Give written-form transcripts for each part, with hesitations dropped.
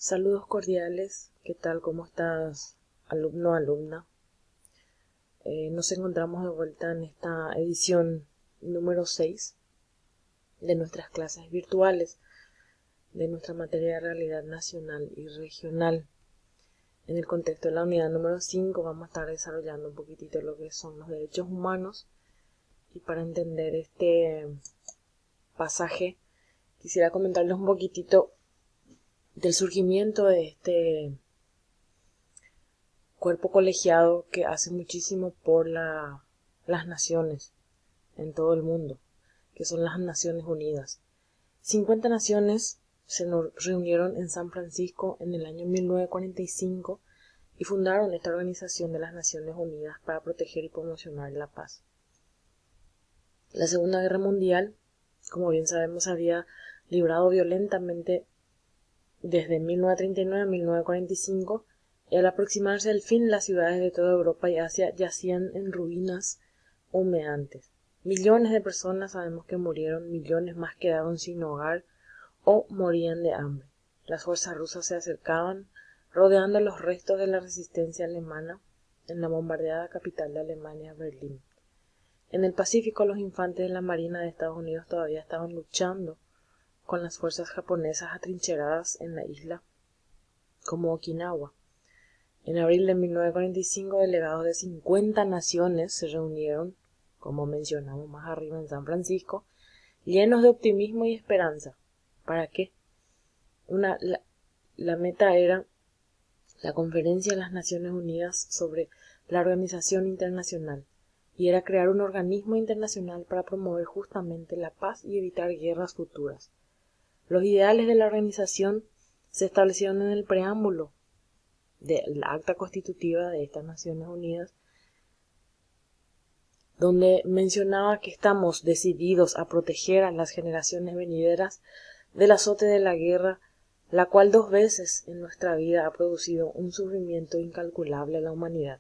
Saludos cordiales, ¿qué tal? ¿Cómo estás, alumno, alumna? Nos encontramos de vuelta en esta edición número 6 de nuestras clases virtuales de nuestra materia de realidad nacional y regional. En el contexto de la unidad número 5 vamos a estar desarrollando un poquitito lo que son los derechos humanos, y para entender este pasaje quisiera comentarles un poquitito del surgimiento de este cuerpo colegiado que hace muchísimo por las naciones en todo el mundo, que son las Naciones Unidas. 50 naciones se reunieron en San Francisco en el año 1945 y fundaron esta organización de las Naciones Unidas para proteger y promocionar la paz. La Segunda Guerra Mundial, como bien sabemos, había librado violentamente desde 1939 a 1945, y al aproximarse el fin, las ciudades de toda Europa y Asia yacían en ruinas humeantes. Millones de personas sabemos que murieron, millones más quedaron sin hogar o morían de hambre. Las fuerzas rusas se acercaban, rodeando los restos de la resistencia alemana en la bombardeada capital de Alemania, Berlín. En el Pacífico, los infantes de la Marina de Estados Unidos todavía estaban luchando con las fuerzas japonesas atrincheradas en la isla como Okinawa. En abril de 1945, delegados de 50 naciones se reunieron, como mencionamos más arriba, en San Francisco, llenos de optimismo y esperanza. ¿Para qué? La meta era la Conferencia de las Naciones Unidas sobre la Organización Internacional, y era crear un organismo internacional para promover justamente la paz y evitar guerras futuras. Los ideales de la organización se establecieron en el preámbulo del Acta Constitutiva de estas Naciones Unidas, donde mencionaba que estamos decididos a proteger a las generaciones venideras del azote de la guerra, la cual 2 veces en nuestra vida ha producido un sufrimiento incalculable a la humanidad.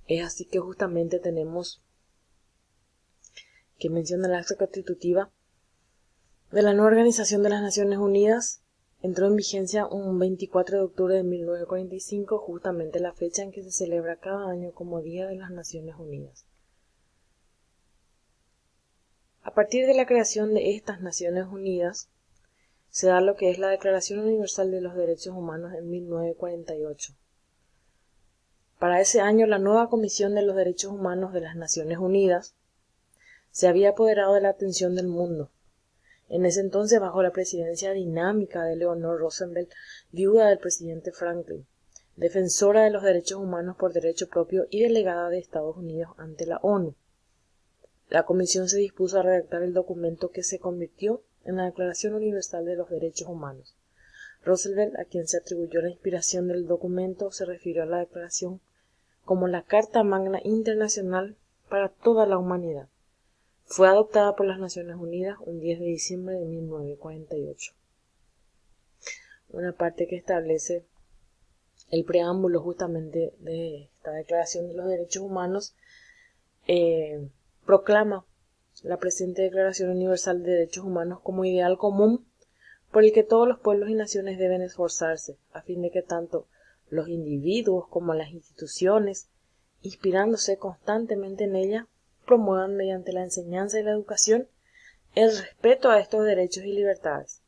Es así que justamente tenemos que mencionar la Acta Constitutiva de la nueva Organización de las Naciones Unidas. Entró en vigencia un 24 de octubre de 1945, justamente la fecha en que se celebra cada año como Día de las Naciones Unidas. A partir de la creación de estas Naciones Unidas, se da lo que es la Declaración Universal de los Derechos Humanos en 1948. Para ese año, la nueva Comisión de los Derechos Humanos de las Naciones Unidas se había apoderado de la atención del mundo. En ese entonces, bajo la presidencia dinámica de Eleanor Roosevelt, viuda del presidente Franklin, defensora de los derechos humanos por derecho propio y delegada de Estados Unidos ante la ONU. La Comisión se dispuso a redactar el documento que se convirtió en la Declaración Universal de los Derechos Humanos. Roosevelt, a quien se atribuyó la inspiración del documento, se refirió a la declaración como la Carta Magna Internacional para toda la humanidad. Fue adoptada por las Naciones Unidas un 10 de diciembre de 1948. Una parte que establece el preámbulo justamente de esta Declaración de los Derechos Humanos proclama la presente Declaración Universal de Derechos Humanos como ideal común por el que todos los pueblos y naciones deben esforzarse, a fin de que tanto los individuos como las instituciones, inspirándose constantemente en ella, promuevan mediante la enseñanza y la educación el respeto a estos derechos y libertades,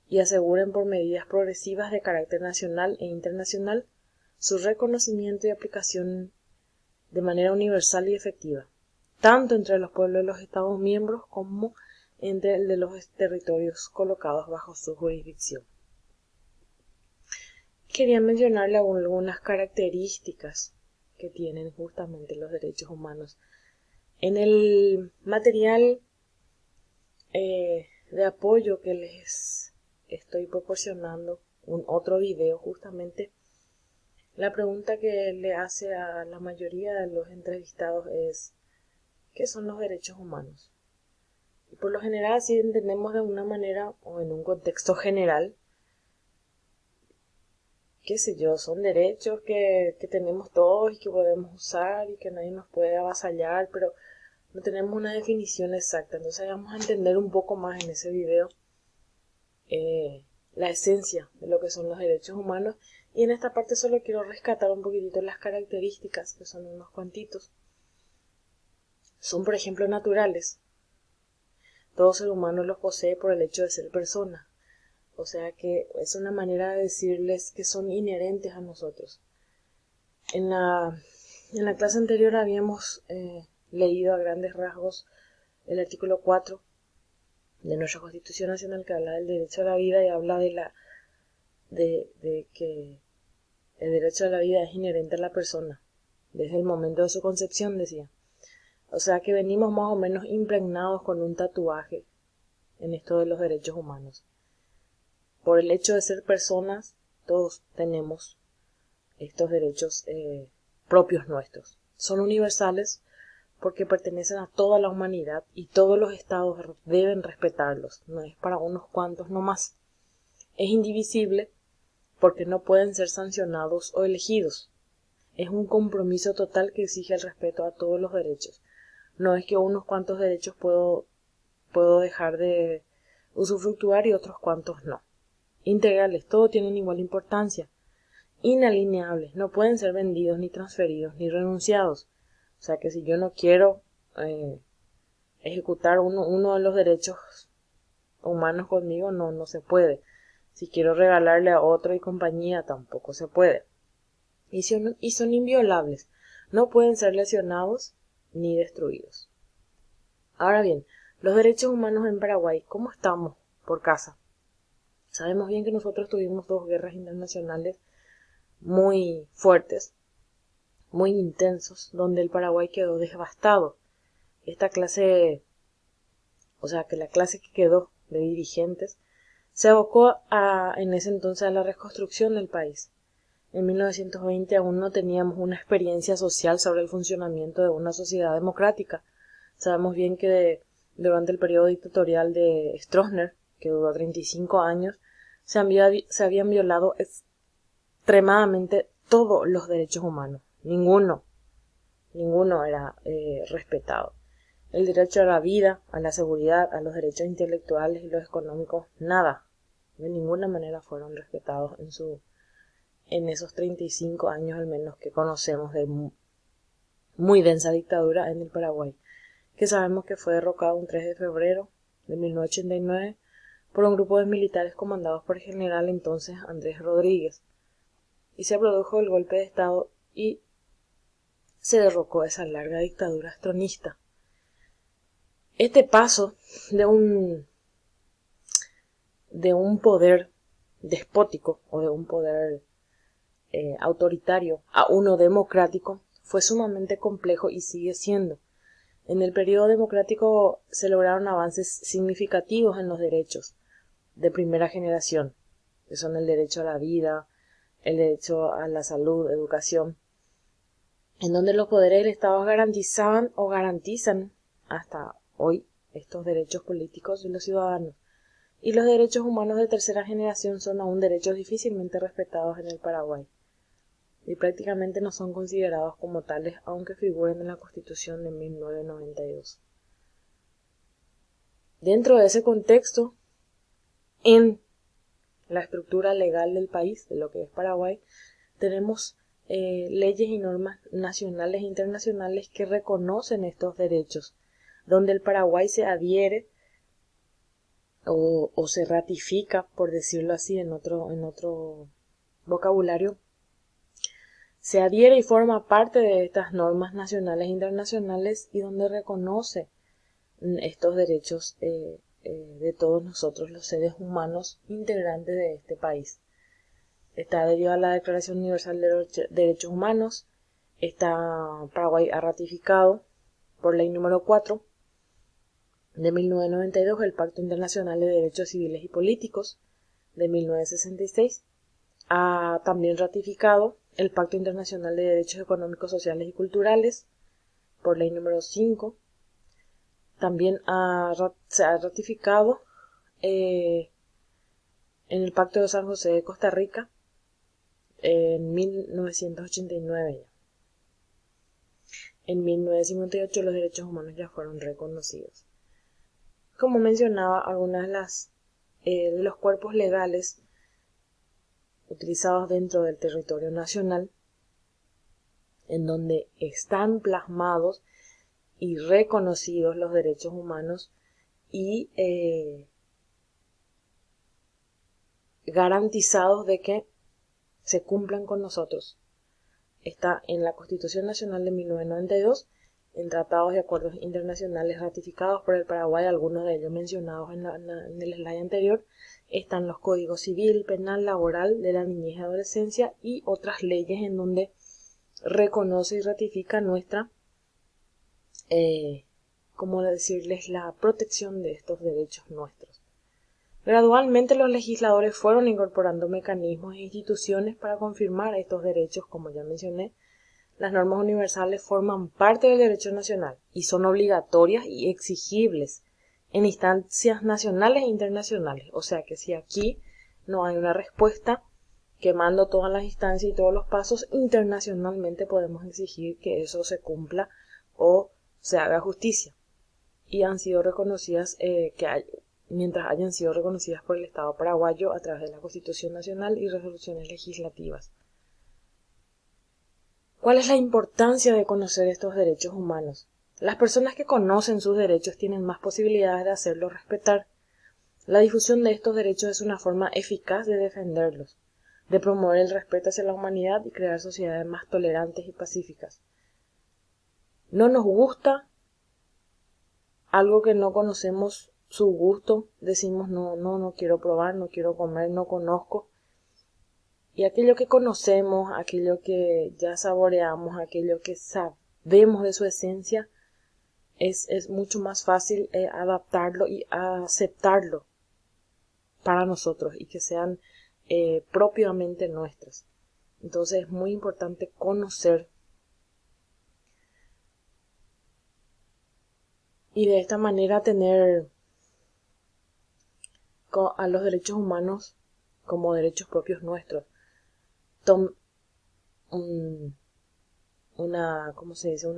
y aseguren por medidas progresivas de carácter nacional e internacional su reconocimiento y aplicación de manera universal y efectiva, tanto entre los pueblos de los Estados miembros como entre el de los territorios colocados bajo su jurisdicción. Quería mencionarle algunas características que tienen justamente los derechos humanos. En el material de apoyo que les estoy proporcionando, un otro video justamente, la pregunta que le hace a la mayoría de los entrevistados es: ¿qué son los derechos humanos? Y por lo general, si entendemos de una manera o en un contexto general, qué sé yo, son derechos que tenemos todos y que podemos usar y que nadie nos puede avasallar, pero no tenemos una definición exacta. Entonces vamos a entender un poco más en ese video la esencia de lo que son los derechos humanos. Y en esta parte solo quiero rescatar un poquitito las características, que son unos cuantitos. Son, por ejemplo, naturales. Todo ser humano los posee por el hecho de ser persona. O sea que es una manera de decirles que son inherentes a nosotros. En la clase anterior habíamos leído a grandes rasgos el artículo 4 de nuestra Constitución Nacional, que habla del derecho a la vida y habla de que el derecho a la vida es inherente a la persona, desde el momento de su concepción, decía. O sea que venimos más o menos impregnados con un tatuaje en esto de los derechos humanos. Por el hecho de ser personas, todos tenemos estos derechos propios nuestros. Son universales porque pertenecen a toda la humanidad y todos los estados deben respetarlos. No es para unos cuantos nomás. Es indivisible porque no pueden ser sancionados o elegidos. Es un compromiso total que exige el respeto a todos los derechos. No es que unos cuantos derechos puedo dejar de usufructuar y otros cuantos no. Integrales, todos tienen igual importancia. Inalineables, no pueden ser vendidos, ni transferidos, ni renunciados. O sea que si yo no quiero ejecutar uno de los derechos humanos conmigo, no se puede. Si quiero regalarle a otro y compañía, tampoco se puede. Y son inviolables, no pueden ser lesionados ni destruidos. Ahora bien, los derechos humanos en Paraguay, ¿cómo estamos por casa? Sabemos bien que nosotros tuvimos 2 guerras internacionales muy fuertes, muy intensos, donde el Paraguay quedó devastado. Esta clase, o sea, que la clase que quedó de dirigentes, se abocó en ese entonces a la reconstrucción del país. En 1920 aún no teníamos una experiencia social sobre el funcionamiento de una sociedad democrática. Sabemos bien que durante el periodo dictatorial de Stroessner, que duró 35 años, se habían violado extremadamente todos los derechos humanos. Ninguno era respetado. El derecho a la vida, a la seguridad, a los derechos intelectuales y los económicos, nada, de ninguna manera fueron respetados en esos 35 años al menos que conocemos de muy densa dictadura en el Paraguay, que sabemos que fue derrocado un 3 de febrero de 1989 por un grupo de militares comandados por el general entonces Andrés Rodríguez, y se produjo el golpe de Estado y se derrocó esa larga dictadura astronista. Este paso de un poder despótico o de un poder autoritario a uno democrático fue sumamente complejo y sigue siendo. En el periodo democrático se lograron avances significativos en los derechos de primera generación, que son el derecho a la vida, el derecho a la salud, educación, en donde los poderes del Estado garantizaban o garantizan hasta hoy estos derechos políticos de los ciudadanos. Y los derechos humanos de tercera generación son aún derechos difícilmente respetados en el Paraguay y prácticamente no son considerados como tales, aunque figuren en la Constitución de 1992. Dentro de ese contexto, en la estructura legal del país, de lo que es Paraguay, tenemos leyes y normas nacionales e internacionales que reconocen estos derechos, donde el Paraguay se adhiere o se ratifica, por decirlo así, en otro vocabulario, se adhiere y forma parte de estas normas nacionales e internacionales y donde reconoce estos derechos de todos nosotros los seres humanos integrantes de este país. Está adherido a la Declaración Universal de los Derechos Humanos. Paraguay ha ratificado por ley número 4 de 1992 el Pacto Internacional de Derechos Civiles y Políticos de 1966. Ha también ratificado el Pacto Internacional de Derechos Económicos, Sociales y Culturales por ley número 5. También se ha ratificado en el Pacto de San José de Costa Rica en 1989. En 1958 los derechos humanos ya fueron reconocidos. Como mencionaba, algunas de las de los cuerpos legales utilizados dentro del territorio nacional, en donde están plasmados y reconocidos los derechos humanos y garantizados de que se cumplan con nosotros. Está en la Constitución Nacional de 1992, en tratados y acuerdos internacionales ratificados por el Paraguay, algunos de ellos mencionados en el slide anterior. Están los códigos civil, penal, laboral, de la niñez y adolescencia y otras leyes en donde reconoce y ratifica nuestra, ¿cómo decirles?, la protección de estos derechos nuestros. Gradualmente los legisladores fueron incorporando mecanismos e instituciones para confirmar estos derechos, como ya mencioné. Las normas universales forman parte del derecho nacional y son obligatorias y exigibles en instancias nacionales e internacionales. O sea que si aquí no hay una respuesta quemando todas las instancias y todos los pasos, internacionalmente podemos exigir que eso se cumpla o se haga justicia. Y han sido reconocidas, mientras hayan sido reconocidas por el Estado paraguayo a través de la Constitución Nacional y resoluciones legislativas. ¿Cuál es la importancia de conocer estos derechos humanos? Las personas que conocen sus derechos tienen más posibilidades de hacerlos respetar. La difusión de estos derechos es una forma eficaz de defenderlos, de promover el respeto hacia la humanidad y crear sociedades más tolerantes y pacíficas. No nos gusta algo que no conocemos su gusto, decimos no quiero probar, no quiero comer, no conozco. Y aquello que conocemos, aquello que ya saboreamos, aquello que sabemos de su esencia, es mucho más fácil adaptarlo y aceptarlo para nosotros y que sean propiamente nuestras. Entonces es muy importante conocer y de esta manera tener a los derechos humanos como derechos propios nuestros. Una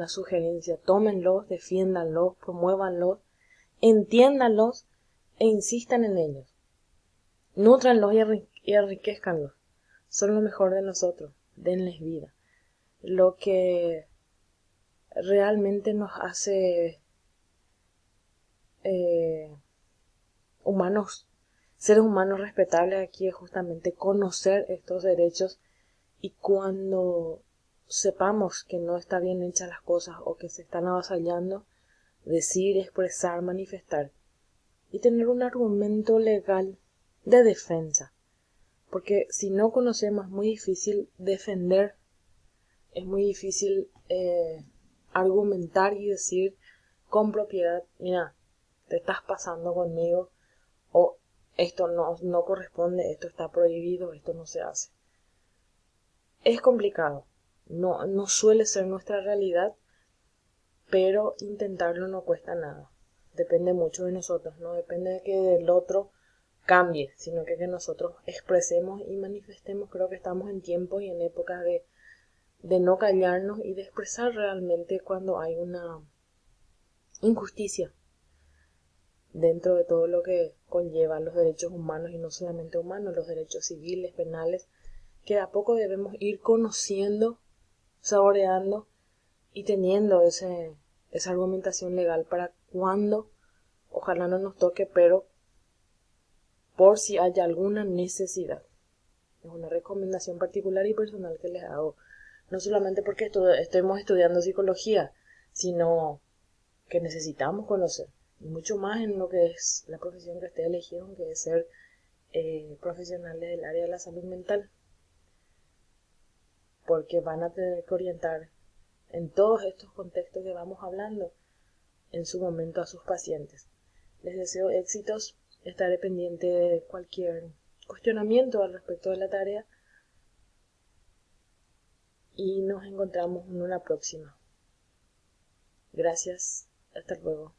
sugerencia: tómenlos, defiéndanlos, promuévanlos, entiéndanlos e insistan en ellos. Nútranlos y enriquezcanlos. Son lo mejor de nosotros. Denles vida. Lo que realmente nos hace seres humanos respetables aquí es justamente conocer estos derechos, y cuando sepamos que no está bien hechas las cosas o que se están avasallando, decir, expresar, manifestar y tener un argumento legal de defensa. Porque si no conocemos es muy difícil defender, es muy difícil argumentar y decir con propiedad: mira, te estás pasando conmigo, o esto no corresponde, esto está prohibido, esto no se hace. Es complicado, no suele ser nuestra realidad, pero intentarlo no cuesta nada. Depende mucho de nosotros, no depende de que el otro cambie, sino que nosotros expresemos y manifestemos. Creo que estamos en tiempos y en épocas de no callarnos y de expresar realmente cuando hay una injusticia dentro de todo lo que conlleva los derechos humanos, y no solamente humanos, los derechos civiles, penales, que de a poco debemos ir conociendo, saboreando y teniendo esa argumentación legal para cuando, ojalá no nos toque, pero por si haya alguna necesidad. Es una recomendación particular y personal que les hago, no solamente porque estemos estudiando psicología, sino que necesitamos conocer, y mucho más en lo que es la profesión que ustedes eligieron, que es ser profesionales del área de la salud mental, porque van a tener que orientar en todos estos contextos que vamos hablando en su momento a sus pacientes. Les deseo éxitos, estaré pendiente de cualquier cuestionamiento al respecto de la tarea y nos encontramos en una próxima. Gracias, hasta luego.